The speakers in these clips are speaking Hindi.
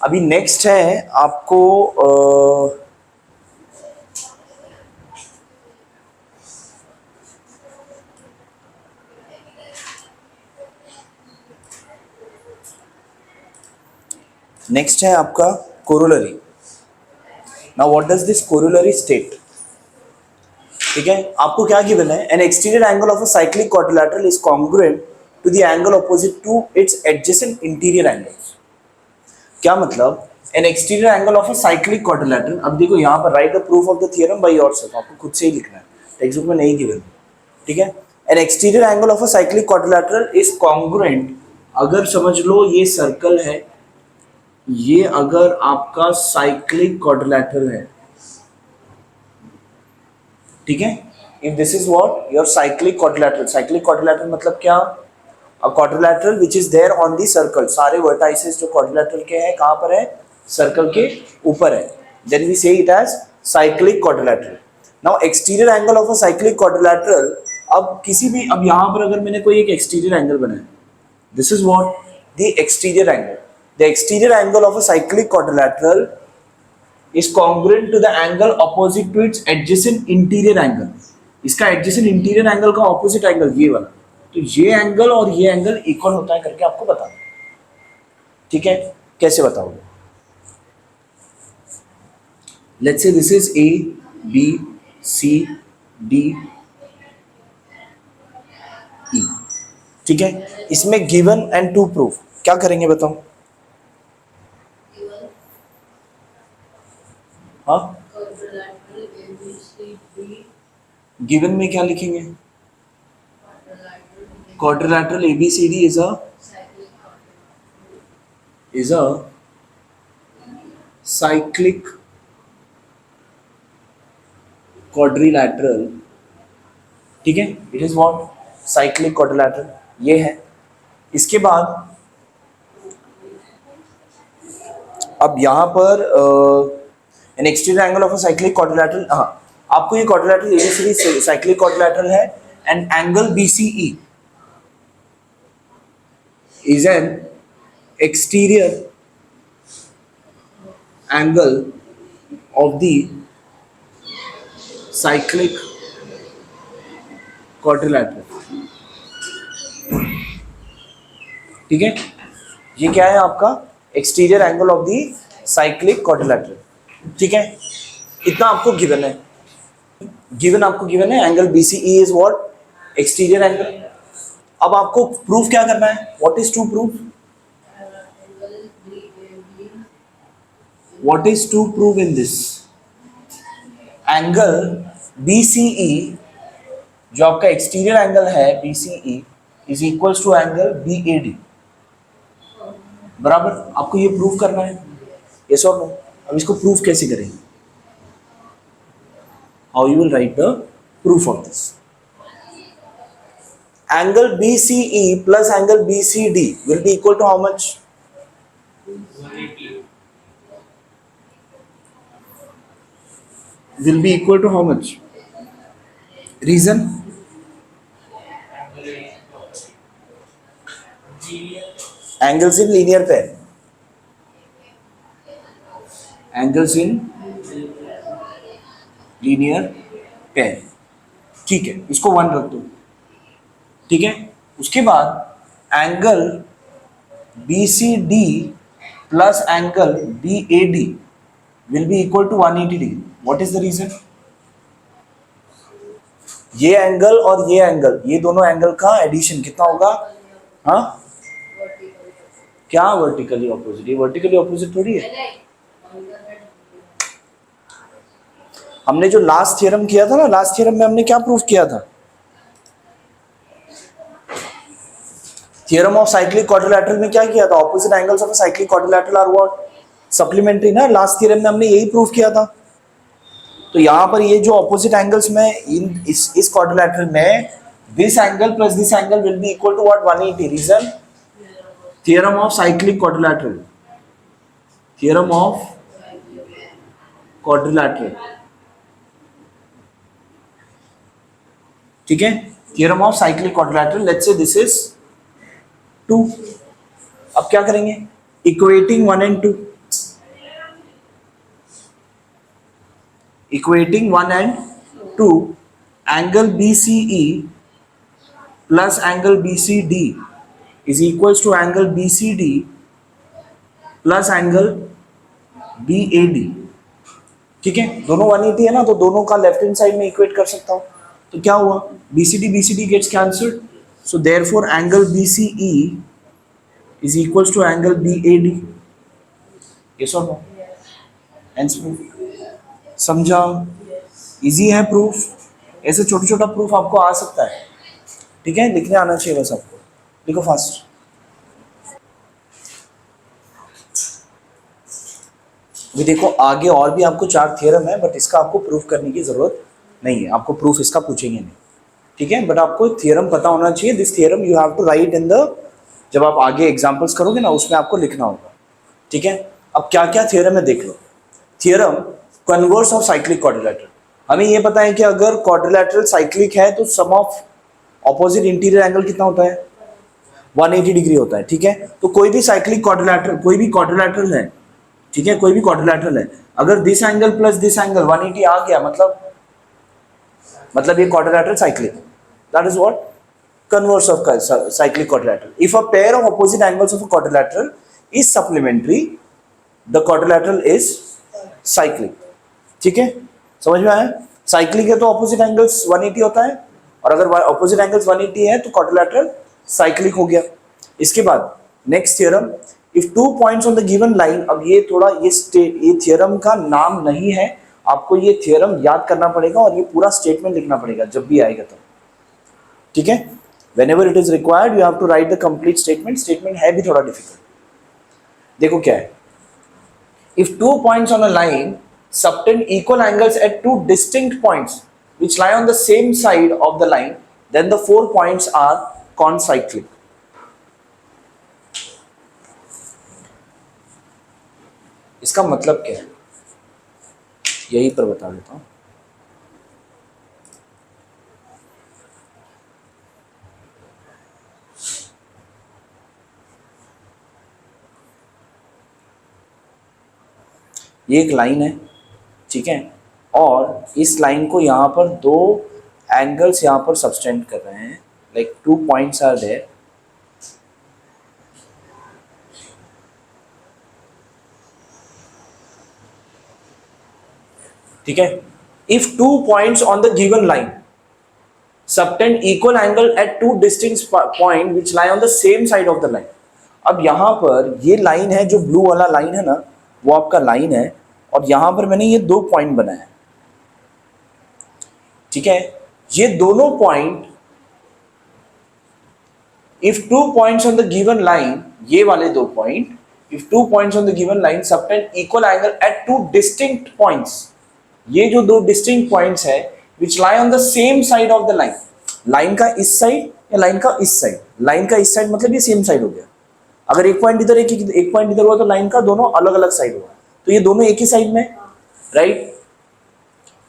अभी नेक्स्ट है आपको नेक्स्ट है आपका corollary. Now what does this corollary state? ठीक है, आपको क्या गिवन है? An exterior angle of a cyclic quadrilateral is congruent to the angle opposite to its adjacent interior angles. क्या मतलब? An exterior angle of a cyclic quadrilateral, अब देखो यहाँ पर write the proof of the theorem by yourself, आपको खुद से ही लिखना है, टेक्स्ट बुक में नहीं गिवन। ठीक है, an exterior angle of a cyclic quadrilateral is congruent, अगर समझ लो ये सर्कल है, ये अगर आपका साइक्लिक क्वाड्रिलैटरल है, ठीक है, if this is what your cyclic quadrilateral. Cyclic quadrilateral मतलब क्या? A quadrilateral which is there on the circle, सारे वर्टाइसेस जो क्वाड्रिलैटरल के हैं कहां पर है? सर्कल के ऊपर है, then we say it as cyclic quadrilateral. Now exterior angle of a cyclic quadrilateral, अब किसी भी, अब यहां पर अगर मैंने कोई एक एक्सटीरियर एंगल बनाया, this is what the exterior angle. The exterior angle of a cyclic quadrilateral is congruent to the angle opposite to its adjacent interior angle। इसका adjacent interior angle का opposite angle ये वाला, तो ये एंगल और ये एंगल इक्वल होता है करके आपको बताना। ठीक है, कैसे बताओगे? Let's say this is A B C D E. ठीक है, इसमें गिवन एंड टू प्रूफ क्या करेंगे बताओ? हाँ, गिवन में क्या लिखेंगे? Quadrilateral ABCD is a cyclic quadrilateral. ठीक है, it is what? Cyclic quadrilateral, ये है। इसके बाद अब यहां पर N exterior angle of a cyclic quadrilateral, हाँ, आपको ये क्वाड्रिलैटरल ABCD साइक्लिक क्वाड्रिलैटरल है, and angle BCE is an exterior angle of the cyclic quadrilateral। ठीक है, ये क्या है आपका? Exterior angle of the cyclic quadrilateral. ठीक है, इतना आपको गिवन है, आपको गिवन है angle BCE is what? Exterior angle. अब आपको प्रूफ क्या करना है? What is to proof? What is to prove in this? Angle BCE, जो आपका एक्सटीरियर एंगल है BCE is equals to angle BAD, बराबर। आपको ये प्रूफ करना है, यस और नो? अब इसको प्रूफ कैसे करेंगे? How you will write the proof of this? Angle BCE plus angle BCD will be equal to how much? 180. Will be equal to how much? Reason? Angles in linear pair. Angles in linear pair। ठीक है, इसको 1 रख दो। ठीक है, उसके बाद angle BCD plus angle BAD will be equal to 180 degree. What is the reason? ये एंगल और ये एंगल, ये दोनों एंगल का एडिशन कितना होगा? हाँ, क्या वर्टिकली ऑपोजिट? ये वर्टिकली ऑपोजिट थोड़ी है। हमने जो लास्ट थ्योरम किया था ना, लास्ट थ्योरम में हमने क्या प्रूफ किया था? थ्योरम ऑफ साइक्लिक क्वाड्रिलैटरल में क्या किया था? Opposite angles of a cyclic quadrilateral are what? Supplementary ना। लास्ट थ्योरम में हमने यही प्रूफ किया था। तो यहाँ पर ये जो ऑपोजिट एंगल्स में इस क्वाड्रिलैटरल में this angle plus this angle will be equal to what? 180। Reason? Theorem of cyclic quadrilateral, theorem of quadrilateral. ठीक है, theorem of cyclic quadrilateral. Let's say this is 2। अब क्या करेंगे? Equating 1 and 2। equating 1 and 2, angle BCE plus angle BCD is equals to angle BCD plus angle BAD. ठीक है, दोनों 180 है ना, तो दोनों का लेफ्ट हैंड साइड में इक्वेट कर सकता हूं. तो क्या हुआ, BCD gets cancelled, so therefore angle BCE is equals to angle BAD. Yes or no? Hence proof. समझा? इजी है प्रूफ. ऐसे छोटा छोटा प्रूफ आपको आ सकता है. ठीक है, लिखने आना चाहिए बस आपको. लिखो फास्ट. भी देखो आगे और भी आपको 4 थ्योरम है, बट इसका आपको प्रूफ करने की जरूरत नहीं है. आपको प्रूफ इसका पूछेंगे नहीं. ठीक है, बट आपको थ्योरम पता होना चाहिए. This theorem you have to write in the, जब आप आगे एग्जांपल्स करोगे ना, उसमें आपको लिखना होगा. ठीक है, अब क्या क्या थ्योरम है देख लो. Theorem converse of cyclic quadrilateral. हमें ये पता है कि अगर क्वाड्रिलेटरल साइक्लिक है तो सम ऑफ ऑपोजिट इंटीरियर एंगल कितना होता है, 180 डिग्री होता है. ठीक है, तो कोई भी साइक्लिक क्वाड्रिलेटरल, कोई भी क्वाड्रिलेटरल है, ठीक है, कोई भी क्वाड्रिलेटरल है, अगर this angle plus this angle 180 आ गया, मतलब ये quadrilateral cyclic. That is what converse of cyclic quadrilateral. If a pair of opposite angles of a quadrilateral is supplementary, the quadrilateral is cyclic. ठीक है, समझ में आया? साइक्लिक है तो ऑपोजिट एंगल्स 180 होता है, और अगर ऑपोजिट एंगल्स 180 है तो क्वाड्रिलेटरल साइक्लिक हो गया. इसके बाद next theorem, if 2 points on the given line. अब ये थोड़ा ये थ्योरम का नाम नहीं है, आपको ये थ्योरम याद करना पड़ेगा और ये पूरा स्टेटमेंट लिखना पड़ेगा जब भी आएगा तब. ठीक है, whenever it is required you have to write the complete statement. Statement है भी थोड़ा difficult. देखो क्या है, if 2 points on a line subtend equal angles at 2 distinct points which lie on the same side of the line, then the 4 points are concyclic. इसका मतलब क्या है, यही पर बता देता हूं. ये एक लाइन है, ठीक है, और इस लाइन को यहाँ पर 2 एंगल्स यहाँ पर सबटेंड कर रहे हैं, लाइक 2 पॉइंट्स आर देयर. ठीक है, if 2 points on the given line subtend equal angle at 2 distinct point which lie on the same side of the line. अब यहाँ पर ये लाइन है, जो ब्लू वाला लाइन है ना, वो आपका लाइन है, और यहां पर मैंने ये 2 पॉइंट बनाए. ठीक है, ये दोनों point, if 2 points on the given line, ये वाले 2 point, if 2 points on the given line subtend equal angle at 2 distinct points. ये जो 2 डिस्टिंक्ट पॉइंट्स है which lie on the same side of the line. Line का इस साइड या लाइन का इस साइड. लाइन का इस साइड मतलब ये सेम साइड हो गया. अगर एक पॉइंट इधर एक पॉइंट इधर हुआ तो लाइन का दोनों अलग अलग साइड हुआ, तो ये दोनों एक ही साइड में, right.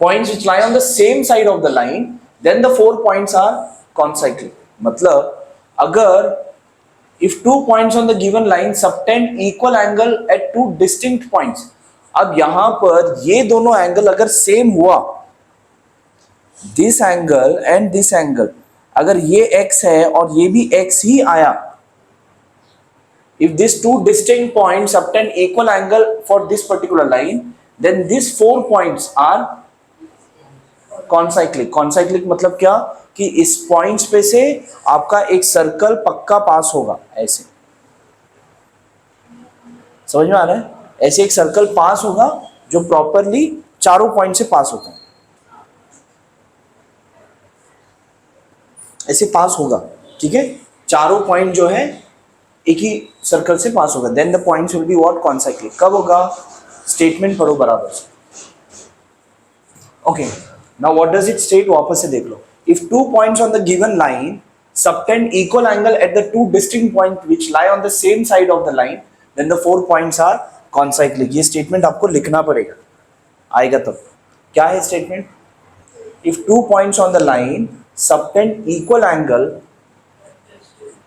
Points which lie on the same side of the line, then the 4 points are concyclic. मतलब अगर if 2 points on the given line subtend equal angle at 2 distinct points. अब यहां पर ये दोनों एंगल अगर सेम हुआ, this angle and this angle, अगर ये x है और ये भी x ही आया, if these 2 distinct points obtain equal angle for this particular line, then these 4 points are concyclic. concyclic मतलब क्या, कि इस पॉइंट्स पे से आपका एक सर्कल पक्का पास होगा. ऐसे समझ में आ रहा है? ऐसे एक सर्कल पास होगा जो प्रॉपरली चारों पॉइंट से पास होता है. ऐसे पास होगा, ठीक है, चारों पॉइंट जो है एक ही सर्कल से पास होगा. Then the points will be what, concyclic. कब होगा, स्टेटमेंट पढ़ो बराबर से. Okay, now what does it state, वापस से देख लो. If 2 points on the given line subtend equal angle at the 2 distinct point which lie on the same side of the line, then the 4 points are concyclic. ये स्टेटमेंट आपको लिखना पड़ेगा, आएगा तब. क्या है statement? If 2 points on the line subtend equal angle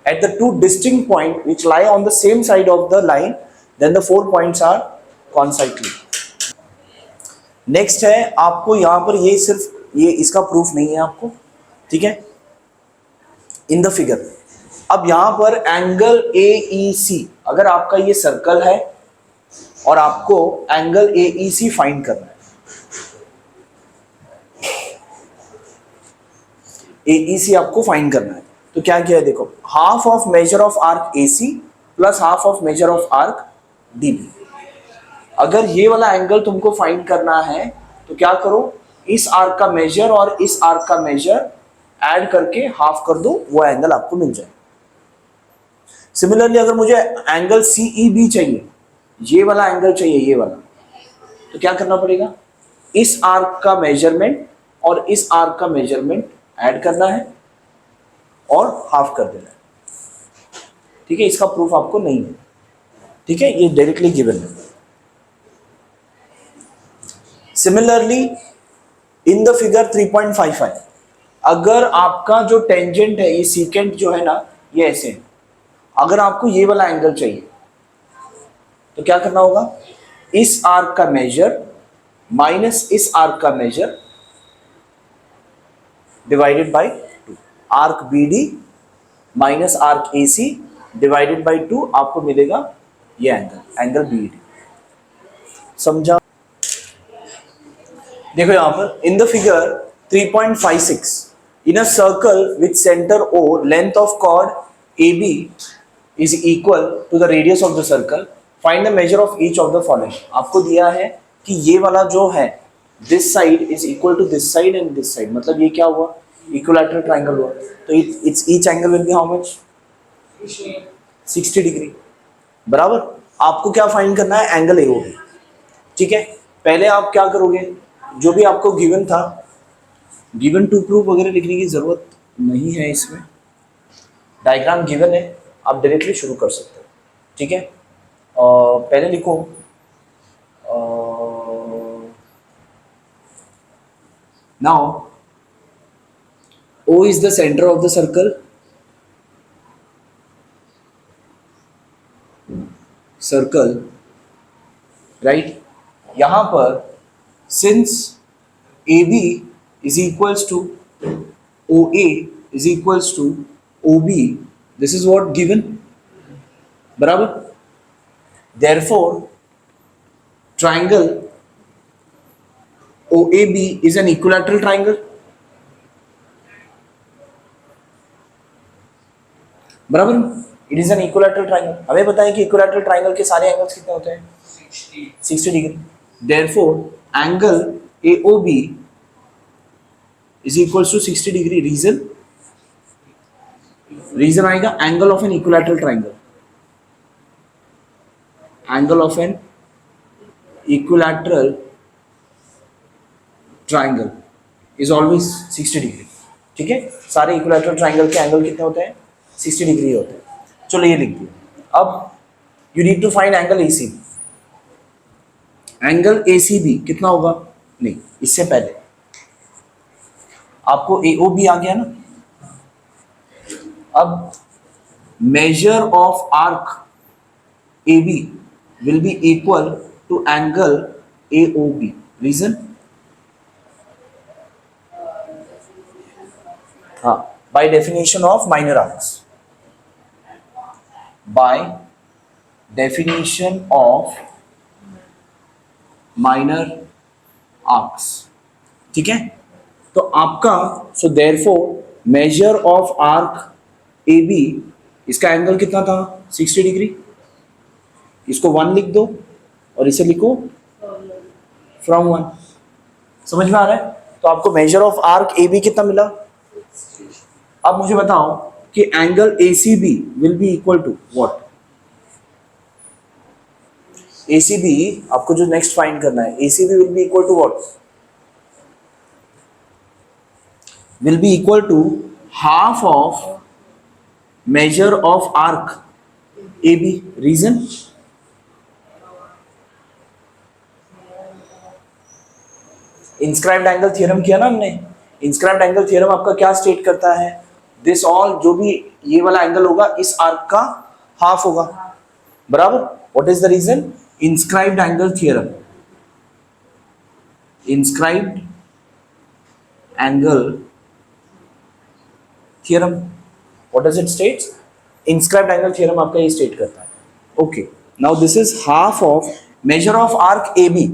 at the 2 distinct points which lie on the same side of the line, then the 4 points are concyclic. Next है आपको यहां पर, ये सिर्फ ये इसका प्रूफ नहीं है आपको, ठीक है, इन द फिगर। अब यहां पर एंगल AEC, अगर आपका ये सर्कल है और आपको एंगल AEC फाइंड करना है, AEC आपको फाइंड करना है, तो क्या किया है देखो, half of measure of arc AC plus half of measure of arc DB। अगर ये वाला एंगल तुमको फाइंड करना है तो क्या करो, इस आर्क का मेजर और इस आर्क का मेजर ऐड करके हाफ कर दो, वो एंगल आपको मिल जाए। सिमिलरली अगर मुझे एंगल CEB चाहिए, ये वाला एंगल चाहिए, ये वाला, तो क्या करना पड़ेगा, इस आर्क का मेजरमेंट और इस आर्क का मेजरमेंट ऐड करना है और हाफ कर देना है, ठीक है। इसका प्रूफ आपको नहीं है, ठीक है, ये डायरेक्टली गिवन है। सिमिलरली इन द फिगर 3.55, अगर आपका जो टेंजेंट है, ये सीकेंट जो है ना, ये ऐसे है, अगर आपको ये वाला एंगल चाहिए तो क्या करना होगा, इस आर्क का मेजर माइनस इस आर्क का measure divided by 2, arc BD minus arc AC divided by 2, आपको मिलेगा ये एंगल BD। समझा? देखो यहां पर in the figure 3.56, in a circle with centre O, length of chord AB is equal to the radius of the circle, find the measure of each of the following। आपको दिया है कि ये वाला जो है, this side is equal to this side and this side, मतलब ये क्या हुआ, इक्विलैटरल ट्रायंगल हुआ, तो its each angle will be how much, 60 degree, बराबर। आपको क्या फाइंड करना है, एंगल AOB, ठीक है। पहले आप क्या करोगे, जो भी आपको गिवन था, गिवन टू प्रूफ वगैरह लिखने की जरूरत नहीं है, इसमें डायग्राम गिवन है, आप डायरेक्टली शुरू कर सकते हो, ठीक है। पहले लिखो now O is the center of the circle, right. यहां पर since AB is equals to OA is equals to OB, this is what given, बराबर। therefore triangle OAB is an equilateral triangle, बराबर। It is an equilateral triangle. हमें पता है कि इक्विलैटरल ट्रायंगल के सारे एंगल्स कितने होते हैं, 60 degree. Therefore angle AOB is equals to 60 degree. Reason आएगा angle of an equilateral triangle, angle of an equilateral triangle is always 60 degree, ठीक है। सारे इक्विलैटरल ट्रायंगल के एंगल कितने होते हैं, 60 डिग्री होते हैं। चलो ये लिख दिया। अब you need to find angle ACB। Angle ACB कितना होगा, नहीं इससे पहले आपको AOB आ गया ना। अब measure of arc AB will be equal to angle AOB। Reason, हाँ, by definition of minor arcs, by definition of minor arcs, ठीक है। तो आपका so therefore measure of arc AB, इसका एंगल कितना था, 60 डिग्री। इसको 1 लिख दो और इसे लिखो from 1। समझ में आ रहा है? तो आपको मेजर ऑफ आर्क AB कितना मिला। अब मुझे बताओ कि angle ACB will be equal to what. ACB आपको जो नेक्स्ट फाइंड करना है, ACB will be equal to what, will be equal to half of measure of arc AB। Reason, inscribed angle theorem किया ना हमने। इंस्क्राइब्ड एंगल थ्योरम आपका क्या स्टेट करता है, दिस ऑल, जो भी ये वाला एंगल होगा इस आर्क का हाफ होगा, बराबर। What is the reason, inscribed angle theorem inscribed angle theorem, what does it states? Inscribed angle theorem आपका ये स्टेट करता है। Okay, now this is half of measure of arc A B.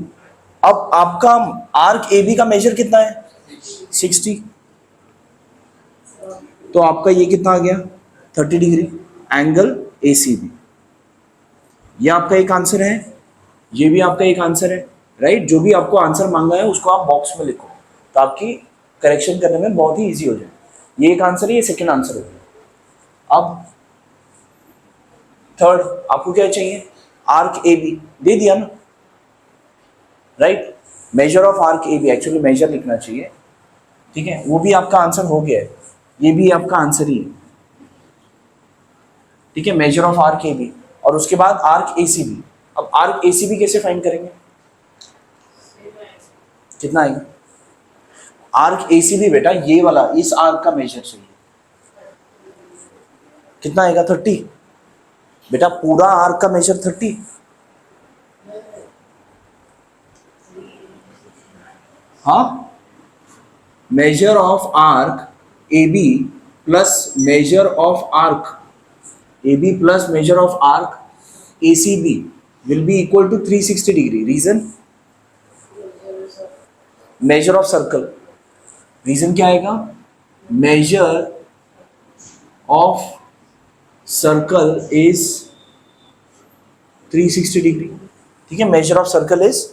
अब आपका आर्क ए बी का मेजर कितना है? 60। तो आपका ये कितना आ गया? 30 degree angle A C B. ये आपका एक आंसर है, ये भी आपका एक आंसर है, राइट? जो भी आपको आंसर मांगा है उसको आप बॉक्स में लिखो, तो आपकी करेक्शन करने में बहुत ही इजी हो जाए। ये एक आंसर है, ये सेकंड आंसर हो गया। अब थर्ड आपको क्या चाहिए? आर्क ए बी दे दिया ना, right? Measure of arc A B, actually measure लिखना चाहिए, ठीक है? वो भी आपका आंसर हो गया है, ये भी आपका आंसर ही है, ठीक है? Measure of arc A B, और उसके बाद आर्क ए सी बी। अब आर्क ए सी बी कैसे फाइंड करेंगे? कितना आएगा? आर्क ए सी बी बेटा ये वाला, इस आर्क का मेजर चाहिए, कितना आएगा? 30। बेटा पूरा आर्क का मेजर 30। हाँ, measure of arc A B plus measure of arc A B plus measure of arc A C B will be equal to 360 degree. Reason? Measure of circle, reason क्या आएगा? Measure of circle is 360 degree, ठीक है? Measure of circle is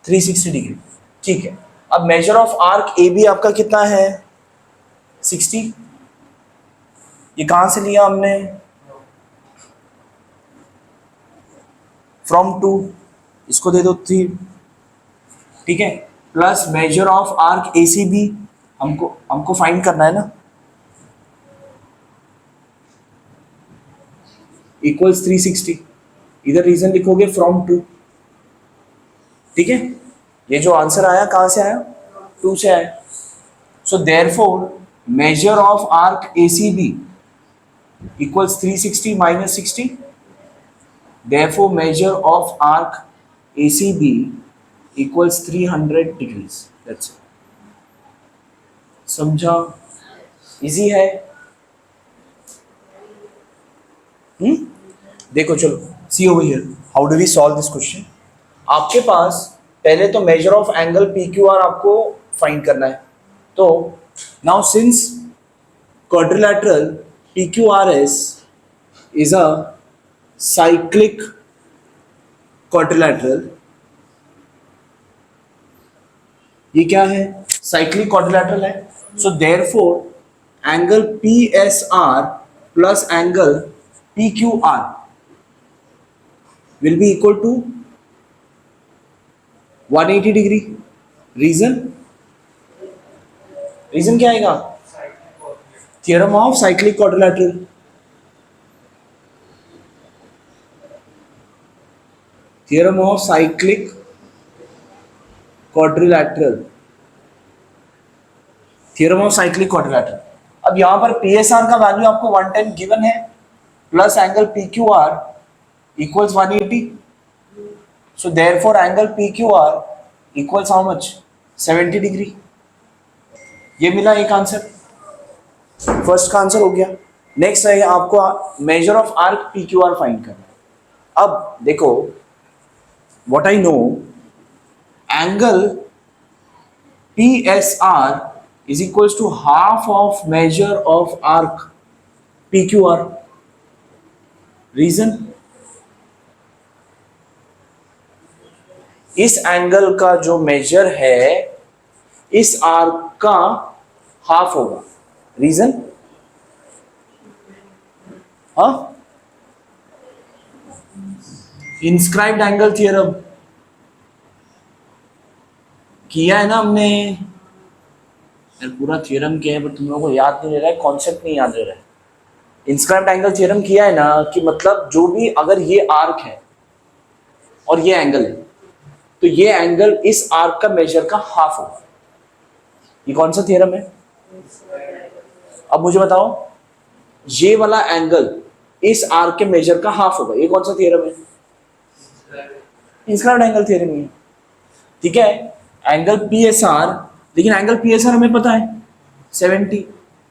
360 degree, ठीक है? अब measure of arc A B आपका कितना है? 60। ये कहां से लिया हमने? फ्रॉम 2, इसको दे दो 3, ठीक है? Plus measure of arc A C B हमको फाइंड करना है ना, इक्वल्स 360। इधर रीजन लिखोगे फ्रॉम 2, ठीक है? ये जो आंसर आया कहां से आया? 2 से आया। So therefore measure of arc A C B equals 360 minus 60। Therefore, measure of arc ACB equals 300 degrees. That's it. समझा? इजी है? देखो चलो, see over here. How do we solve this question? आपके पास पहले तो measure of angle PQR आपको find करना है। तो now since quadrilateral PQRS is a cyclic quadrilateral, ये क्या है? cyclic quadrilateral है। so therefore angle PSR plus angle PQR will be equal to 180 degree। reason क्या आएगा? theorem of cyclic quadrilateral। Theorem of cyclic quadrilateral। Theorem of cyclic quadrilateral। अब यहां पर PSR का वैल्यू आपको 110 गिवन है, plus angle PQR equals 180। So therefore angle PQR equals how much? 70 degree. ये मिला एक आंसर, फर्स्ट का आंसर हो गया। नेक्स्ट है आपको major of arc PQR find करना। अब देखो, what I know, angle PSR is equals to half of measure of arc PQR। reason? इस एंगल का जो मेजर है इस आर्क का हाफ होगा। रीजन? हाँ, इंस्क्राइब्ड एंगल थ्योरम किया है ना हमने। यार पूरा थ्योरम क्या है पर तुम लोगों को याद नहीं रह रहा है, कॉन्सेप्ट नहीं याद रह रहा है। इंस्क्राइब्ड एंगल थ्योरम किया है ना, कि मतलब जो भी अगर ये आर्क है और ये एंगल है, तो ये एंगल इस आर्क का मेजर का हाफ होगा। ये कौन सा थ्योरम है? अब मुझे बताओ, ये वाला एंगल इस आर्क के मेजर का हाफ होगा, ये कौन सा थ्योरम है? इंस्क्राइब्ड एंगल थ्योरम है, ठीक है? एंगल पी एस आर, लेकिन एंगल पी एस आर हमें पता है 70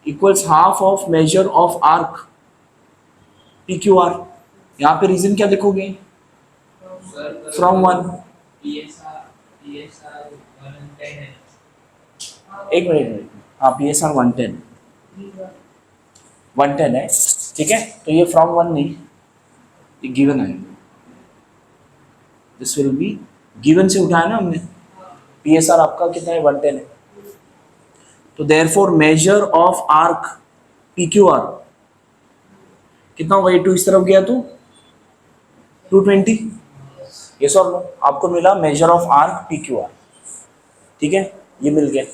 equals half of measure of arc P Q R. यहाँ पे रीजन क्या लिखोगे? From one. एक मिनट, हाँ पी एस आर 110 है, ठीक है। तो ये फ्रॉम वन नहीं, ये गिवन है, दिस विल बी गिवन से उठाया ना हमने। पी एस आर आपका कितना है? 110 है। तो therefore measure of arc P Q R कितना होगा? ये 2 इस तरफ गया तो 220। यस और नो? आपको मिला major of arc P Q R, ठीक है, ये मिल गया।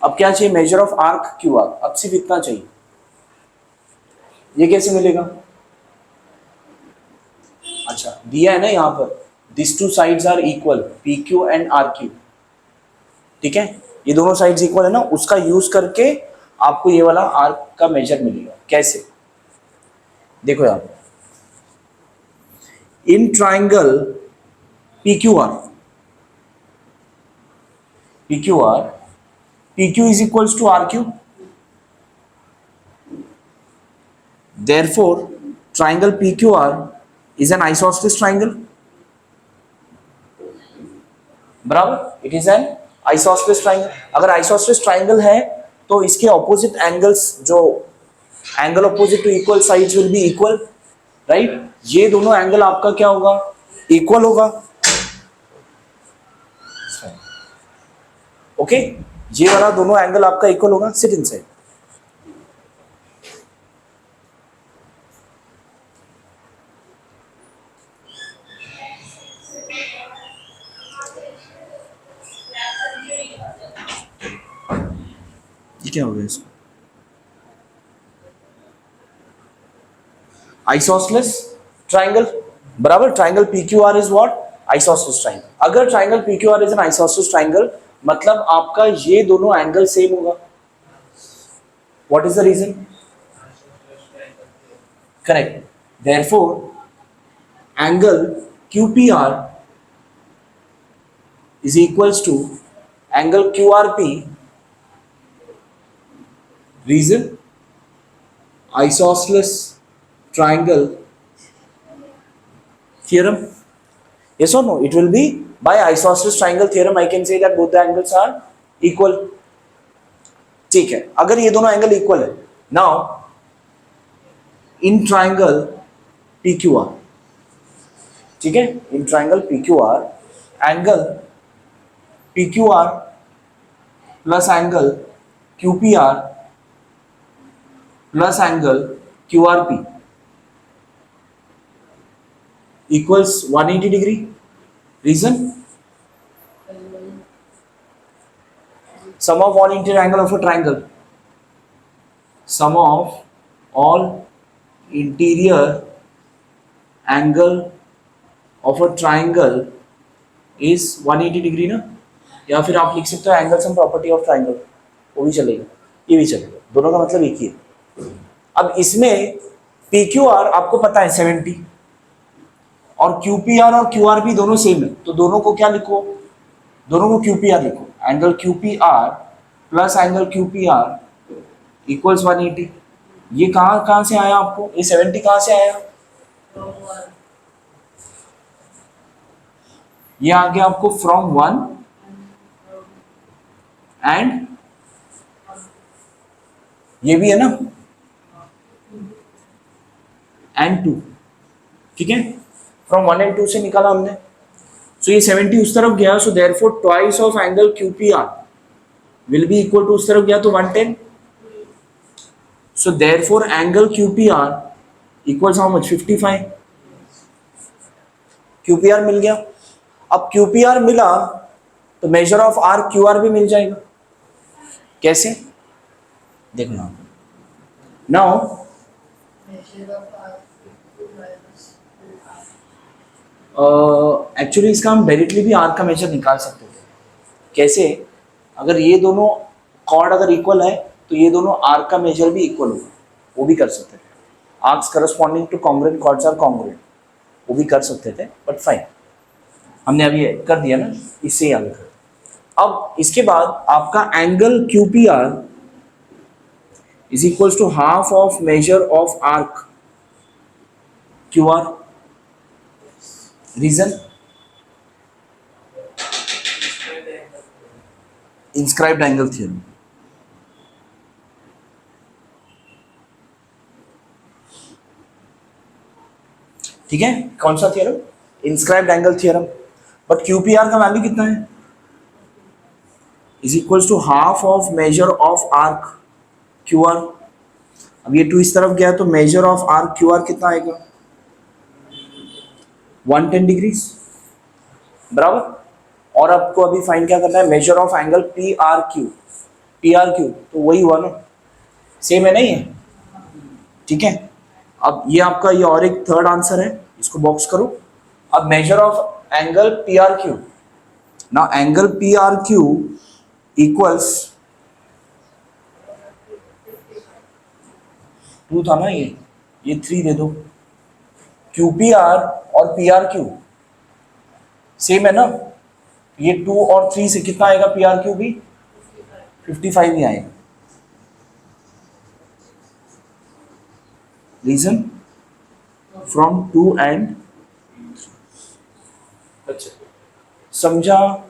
अब क्या चाहिए? Major of arc Q R. अब सिर्फ इतना चाहिए। ये कैसे मिलेगा? अच्छा दिया है ना यहाँ पर, this two sides are equal P Q and R Q, ठीक है, ये दोनों साइड्स इक्वल है ना, उसका यूज करके आपको ये वाला आर्क का मेजर मिलेगा। कैसे? देखो यहाँ पर in triangle PQR, PQ is equals to RQ. Therefore, triangle PQR is an isosceles triangle. बराबर, it is an isosceles triangle. अगर isosceles triangle है तो इसके ऑपोजिट एंगल्स, जो angle opposite to equal sides will be equal, right. ये दोनों एंगल आपका क्या होगा? इक्वल होगा, ओके ये वाला दोनों एंगल आपका इक्वल होगा। Sit inside. ये क्या हो गया इसको? आइसोसेलेस ट्राइंगल, बराबर। Triangle PQR is what? Isosceles triangle. अगर triangle PQR is an isosceles triangle, मतलब आपका ये दोनों एंगल सेम होगा। What is the reason? Correct. Therefore angle QPR is equals to angle QRP। Reason? Isosceles triangle theorem. Yes or no? It will be by isosceles triangle theorem I can say that both the angles are equal. ठीक है, अगर ये दोनों एंगल इक्वल है, now in triangle PQR, ठीक है, in triangle PQR angle PQR plus angle QPR plus angle QRP equals 180 degree. Reason? Sum of all interior angle of a triangle. Sum of all interior angle of a triangle is 180 degree ना? या फिर आप लिख सकते हो angle sum property of triangle, वो भी चलेगा, ये भी चलेगा, दोनों का मतलब एक ही है। अब इसमें PQR आपको पता है 70 और QPR और QRP दोनों सेम है, तो दोनों को क्या लिखो? दोनों को QPR लिखो। Angle QPR plus angle QPR equals 180। ये कहाँ से आया आपको? ये 70 कहाँ से आया? ये आ गया आपको फ्रॉम 1 एंड ये भी है ना एंड 2, ठीक है, फ्रॉम 1 एंड 2 से निकाला हमने। सो ये 70 उस तरफ गया, so therefore twice of angle QPR will be equal to, उस तरफ गया तो 110। So therefore angle QPR equals how much? 55। QPR मिल गया। अब QPR मिला तो मेजर ऑफ आर्क QR भी मिल जाएगा। कैसे? देखो नाउ एक्चुअली इसका हम डायरेक्टली भी आर्क का मेजर निकाल सकते थे। कैसे? अगर ये दोनों कॉर्ड अगर इक्वल है तो ये दोनों आर्क का मेजर भी इक्वल होगा, वो भी कर सकते थे। Arcs corresponding to congruent chords are congruent, वो भी कर सकते थे, बट फाइन हमने अभी कर दिया ना, इससे ही आगे कर। अब इसके बाद आपका angle QPR is equals to half of measure of arc QR. Reason, inscribed angle theorem. ठीक है, कौन सा theorem? Inscribed angle theorem. But QPR का वैल्यू कितना है? Is equals to half of measure of arc QR. अब ये 2 इस तरफ गया तो मेजर ऑफ आर्क QR कितना आएगा? 110 डिग्रीज, बराबर. और आपको अभी फाइंड क्या करना है? Measure of angle PRQ. PRQ तो वही हुआ ना, सेम है नहीं है? ठीक है. अब ये आपका ये और एक थर्ड आंसर है, इसको बॉक्स करो. अब measure of angle PRQ. Now angle PRQ equals 2 था ना, ये 3 दे दो. QPR और PRQ सेम है ना, ये 2 और 3 से कितना आएगा? PRQ भी 55 ही आएगा. रीजन, फ्रॉम 2 and समझा?